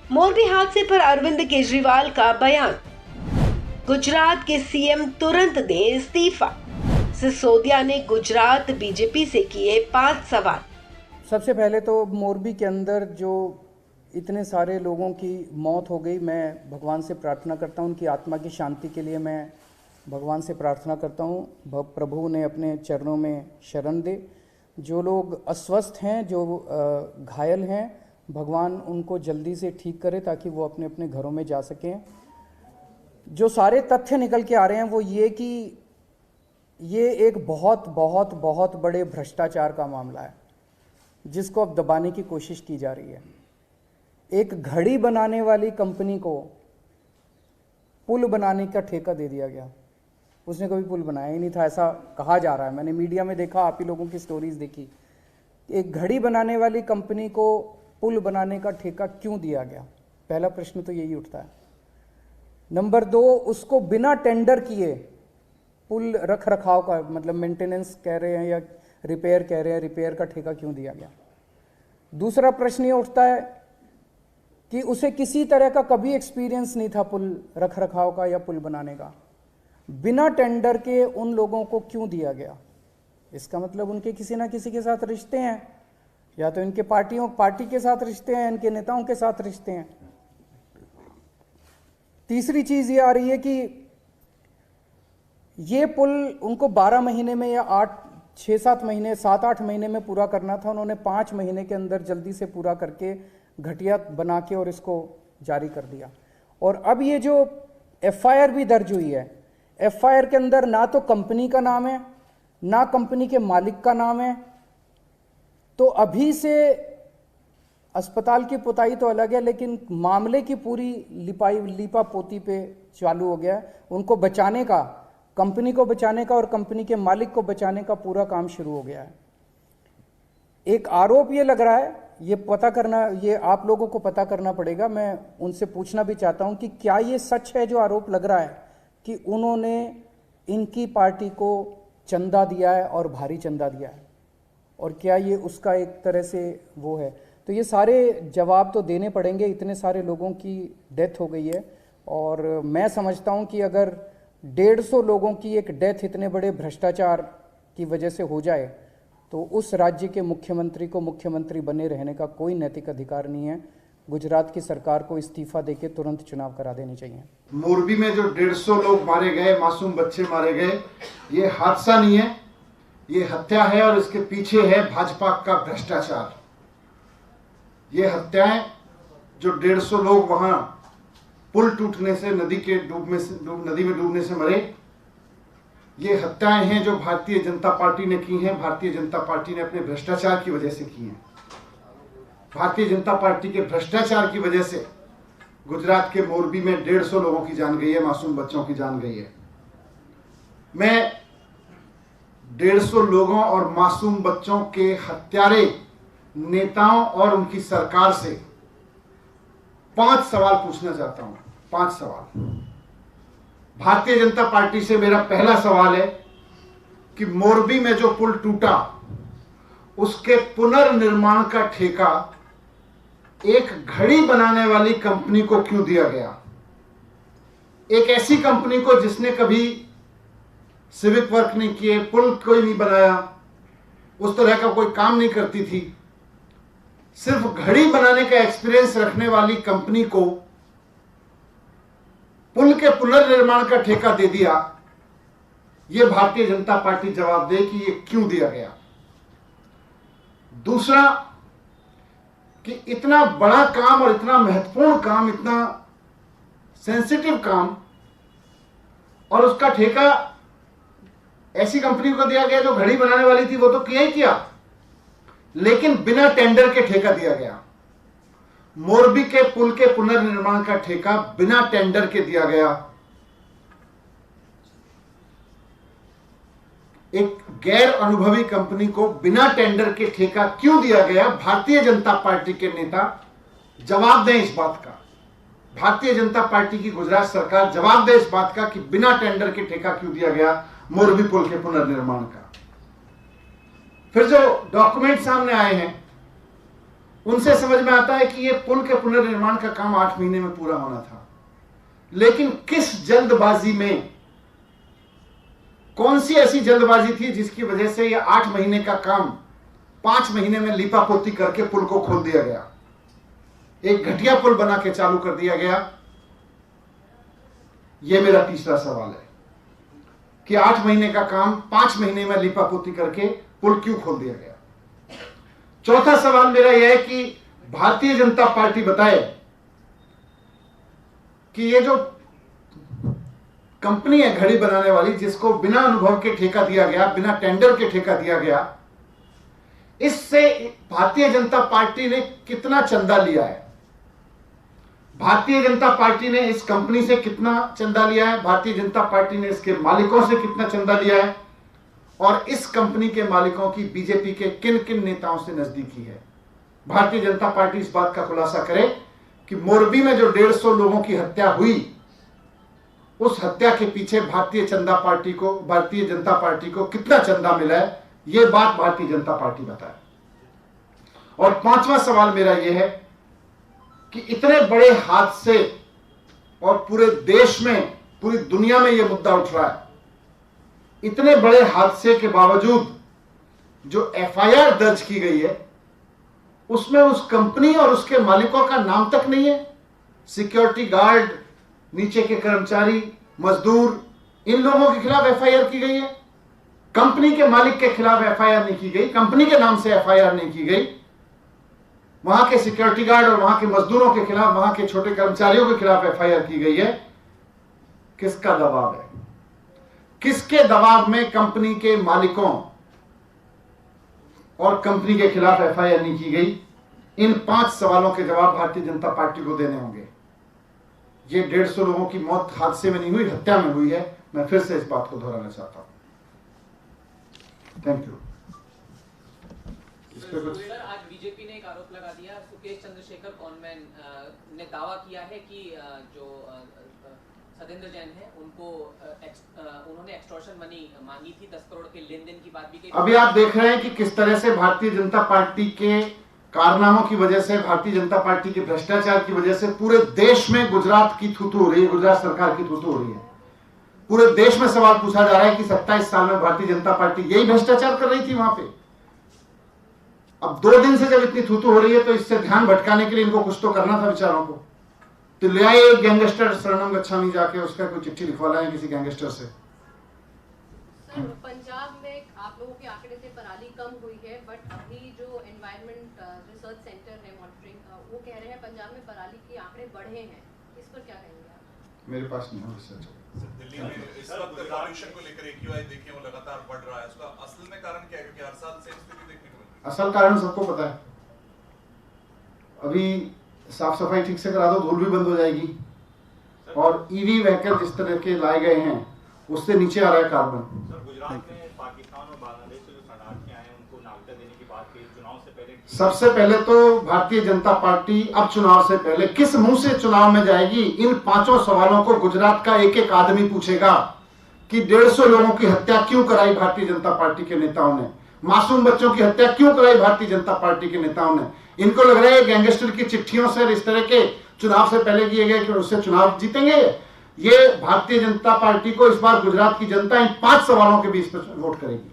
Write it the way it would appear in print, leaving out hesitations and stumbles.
मोरबी हादसे पर अरविंद केजरीवाल का बयान। गुजरात के सीएम तुरंत दें इस्तीफा। सिसोदिया ने गुजरात बीजेपी से किए 5 सवाल। सबसे पहले तो मोरबी के अंदर जो इतने सारे लोगों की मौत हो गई, मैं भगवान से प्रार्थना करता हूँ उनकी आत्मा की शांति के लिए। मैं भगवान से प्रार्थना करता हूँ प्रभु ने अपने चरणों में शरण दे। जो लोग अस्वस्थ हैं, जो घायल हैं, भगवान उनको जल्दी से ठीक करे ताकि वो अपने अपने घरों में जा सकें। जो सारे तथ्य निकल के आ रहे हैं वो ये कि ये एक बहुत बहुत बहुत बड़े भ्रष्टाचार का मामला है जिसको अब दबाने की कोशिश की जा रही है। एक घड़ी बनाने वाली कंपनी को पुल बनाने का ठेका दे दिया गया। उसने कभी पुल बनाया ही नहीं था, ऐसा कहा जा रहा है। मैंने मीडिया में देखा, आप ही लोगों की स्टोरीज देखी। एक घड़ी बनाने वाली कंपनी को पुल बनाने का ठेका क्यों दिया गया? पहला प्रश्न तो यही उठता है। नंबर 2, उसको बिना टेंडर किए पुल रख रखाव का, मतलब मेंटेनेंस कह रहे हैं या रिपेयर कह रहे हैं, रिपेयर का ठेका क्यों दिया गया? दूसरा प्रश्न ये उठता है कि उसे किसी तरह का कभी एक्सपीरियंस नहीं था पुल रख रखाव का या पुल बनाने का। बिना टेंडर के उन लोगों को क्यों दिया गया? इसका मतलब उनके किसी ना किसी के साथ रिश्ते हैं, या तो इनके पार्टी के साथ रिश्ते हैं, इनके नेताओं के साथ रिश्ते हैं। तीसरी चीज ये आ रही है कि ये पुल उनको 12 महीने में या 6-7 महीने 7-8 महीने में पूरा करना था। उन्होंने 5 महीने के अंदर जल्दी से पूरा करके घटिया बना के और इसको जारी कर दिया। और अब ये जो एफआईआर भी दर्ज हुई है, एफआईआर के अंदर ना तो कंपनी का नाम है, ना कंपनी के मालिक का नाम है। तो अभी से अस्पताल की पुताई तो अलग है, लेकिन मामले की पूरी लीपा पोती पे चालू हो गया है। उनको बचाने का, कंपनी को बचाने का और कंपनी के मालिक को बचाने का पूरा काम शुरू हो गया है। एक आरोप ये लग रहा है, ये पता करना, ये आप लोगों को पता करना पड़ेगा। मैं उनसे पूछना भी चाहता हूं कि क्या ये सच है जो आरोप लग रहा है कि उन्होंने इनकी पार्टी को चंदा दिया है और भारी चंदा दिया है, और क्या ये उसका एक तरह से वो है? तो ये सारे जवाब तो देने पड़ेंगे। इतने सारे लोगों की डेथ हो गई है, और मैं समझता हूं कि अगर 150 लोगों की एक डेथ इतने बड़े भ्रष्टाचार की वजह से हो जाए तो उस राज्य के मुख्यमंत्री को मुख्यमंत्री बने रहने का कोई नैतिक अधिकार नहीं है। गुजरात की सरकार को इस्तीफा देके तुरंत चुनाव करा देने चाहिए। मोरबी में जो 150 लोग मारे गए, मासूम बच्चे मारे गए, ये हादसा नहीं है, ये हत्या है, और इसके पीछे है भाजपा का भ्रष्टाचार। ये हत्याएं जो 150 लोग वहां पुल टूटने से, नदी में डूबने से मरे, ये हत्याएं हैं जो भारतीय जनता पार्टी ने की हैं। भारतीय जनता पार्टी ने अपने भ्रष्टाचार की वजह से की हैं। भारतीय जनता पार्टी के भ्रष्टाचार की वजह से गुजरात के मोरबी में 150 लोगों की जान गई है, मासूम बच्चों की जान गई है। मैं 150 लोगों और मासूम बच्चों के हत्यारे नेताओं और उनकी सरकार से 5 सवाल पूछना चाहता हूं। 5 सवाल। भारतीय जनता पार्टी से मेरा पहला सवाल है कि मोरबी में जो पुल टूटा उसके पुनर्निर्माण का ठेका एक घड़ी बनाने वाली कंपनी को क्यों दिया गया? एक ऐसी कंपनी को जिसने कभी सिविक वर्क नहीं किए, पुल कोई नहीं बनाया, उस तरह का कोई काम नहीं करती थी, सिर्फ घड़ी बनाने का एक्सपीरियंस रखने वाली कंपनी को पुल के पुनर्निर्माण का ठेका दे दिया। यह भारतीय जनता पार्टी जवाब दे कि यह क्यों दिया गया। दूसरा, कि इतना बड़ा काम और इतना महत्वपूर्ण काम, इतना सेंसिटिव काम, और उसका ठेका ऐसी कंपनी को दिया गया जो घड़ी बनाने वाली थी, वो तो किया ही किया, लेकिन बिना टेंडर के ठेका दिया गया। मोरबी के पुल के पुनर्निर्माण का ठेका बिना टेंडर के दिया गया। एक गैर अनुभवी कंपनी को बिना टेंडर के ठेका क्यों दिया गया? भारतीय जनता पार्टी के नेता जवाब दें इस बात का। भारतीय जनता पार्टी की गुजरात सरकार जवाब दे इस बात का कि बिना टेंडर के ठेका क्यों दिया गया मोरबी पुल के पुनर्निर्माण का। फिर जो डॉक्यूमेंट सामने आए हैं उनसे समझ में आता है कि ये पुल के पुनर्निर्माण का काम 8 महीने में पूरा होना था, लेकिन किस जल्दबाजी में, कौन सी ऐसी जल्दबाजी थी जिसकी वजह से ये 8 महीने का काम 5 महीने में लीपापोती करके पुल को खोल दिया गया, एक घटिया पुल बना के चालू कर दिया गया। यह मेरा तीसरा सवाल है कि 8 महीने का काम 5 महीने में लीपापोती करके पुल क्यों खोल दिया गया। चौथा सवाल मेरा यह है कि भारतीय जनता पार्टी बताए कि ये जो कंपनी है घड़ी बनाने वाली, जिसको बिना अनुभव के ठेका दिया गया, बिना टेंडर के ठेका दिया गया, इससे भारतीय जनता पार्टी ने कितना चंदा लिया है, भारतीय जनता पार्टी ने इस कंपनी से कितना चंदा लिया है, भारतीय जनता पार्टी ने इसके मालिकों से कितना चंदा लिया है, और इस कंपनी के मालिकों की बीजेपी के किन किन नेताओं से नजदीकी है। भारतीय जनता पार्टी इस बात का खुलासा करे कि मोरबी में जो 150 लोगों की हत्या हुई, उस हत्या के पीछे भारतीय जनता पार्टी को कितना चंदा मिला है, यह बात भारतीय जनता पार्टी बताए। और पांचवा सवाल मेरा यह है कि इतने बड़े हादसे और पूरे देश में, पूरी दुनिया में यह मुद्दा उठ रहा है, इतने बड़े हादसे के बावजूद जो एफआईआर दर्ज की गई है उसमें उस कंपनी और उसके मालिकों का नाम तक नहीं है। सिक्योरिटी गार्ड, नीचे के कर्मचारी, मजदूर, इन लोगों के खिलाफ एफआईआर की गई है, कंपनी के मालिक के खिलाफ एफआईआर नहीं की गई, कंपनी के नाम से एफआईआर नहीं की गई। वहां के सिक्योरिटी गार्ड और वहां के मजदूरों के खिलाफ, वहां के छोटे कर्मचारियों के खिलाफ एफआईआर की गई है। किसका दबाव है? किसके दबाव में कंपनी के मालिकों और कंपनी के खिलाफ एफआईआर नहीं की गई? इन 5 सवालों के जवाब भारतीय जनता पार्टी को देने होंगे। ये 150 लोगों की मौत हादसे में नहीं हुई, हत्या में हुई है। मैं फिर से इस बात को दोहराना चाहता हूं। Thank you. इस पे कुछ सर, आज बीजेपी ने एक आरोप लगा दिया, सुकेश चंद्रशेखर कॉनमैन ने दावा किया है कि जो सत्येंद्र जैन है उनको उन्होंने एक्सटॉर्शन मनी मांगी थी, 10 करोड़ के लेन देन की बात भी कही। अभी आप देख रहे हैं कि किस तरह से भारतीय जनता पार्टी के कारनामों की वजह से, भारतीय जनता पार्टी के भ्रष्टाचार की वजह से पूरे देश में गुजरात की थूथू हो रही है, गुजरात सरकार की थूथू हो रही है। पूरे देश में सवाल पूछा जा रहा है कि 27 साल में भारतीय जनता पार्टी यही भ्रष्टाचार कर रही थी वहां पे। अब 2 दिन से जब इतनी थूथू हो रही है तो इससे ध्यान भटकाने के लिए इनको कुछ तो करना था बेचारों को। तो ले आए एक गैंगस्टर शरणम गच्छामी, जाके उसका कोई चिट्ठी लिखवा लाए किसी गैंगस्टर से। सर, पंजाब में आप लोगों के आंकड़े से पराली कम हुई है, बट अभी जो एनवायरमेंट रिसर्च सेंटर है मॉनिटरिंग का, वो कह रहे हैं पंजाब में पराली के आंकड़े बढ़े हैं। इस पर क्या कहेंगे आप? मेरे पास नहीं है रिसर्च। दिल्ली में इस वक्त पॉल्यूशन को लेकर एक्यूआई देखिए वो लगातार बढ़ रहा है, उसका असल में कारण क्या है? क्योंकि हर साल सेम स्थिति देखने को मिलती है। असल कारण सबको पता है। अभी साफ सफाई ठीक से करा दो, धूल भी बंद हो जाएगी। और ईवी व्हीकल जिस तरह के लाए गए हैं उससे नीचे आ रहा है कार्बन। सर, गुजरात में पाकिस्तान और बांग्लादेश से जो शरणार्थी आए हैं उनको नागरिकता देने की बात की चुनाव से पहले। सबसे पहले तो भारतीय जनता पार्टी अब चुनाव से पहले किस मुंह से चुनाव में जाएगी? इन 5 सवालों को गुजरात का एक एक आदमी पूछेगा कि 150 लोगों की हत्या क्यों कराई भारतीय जनता पार्टी के नेताओं ने, मासूम बच्चों की हत्या क्यों कराई भारतीय जनता पार्टी के नेताओं ने। इनको लग रहा है गैंगस्टर की चिट्ठियों से, इस तरह के चुनाव से पहले किए गए कि उससे चुनाव जीतेंगे। ये भारतीय जनता पार्टी को इस बार गुजरात की जनता इन 5 सवालों के बीच पर वोट करेगी।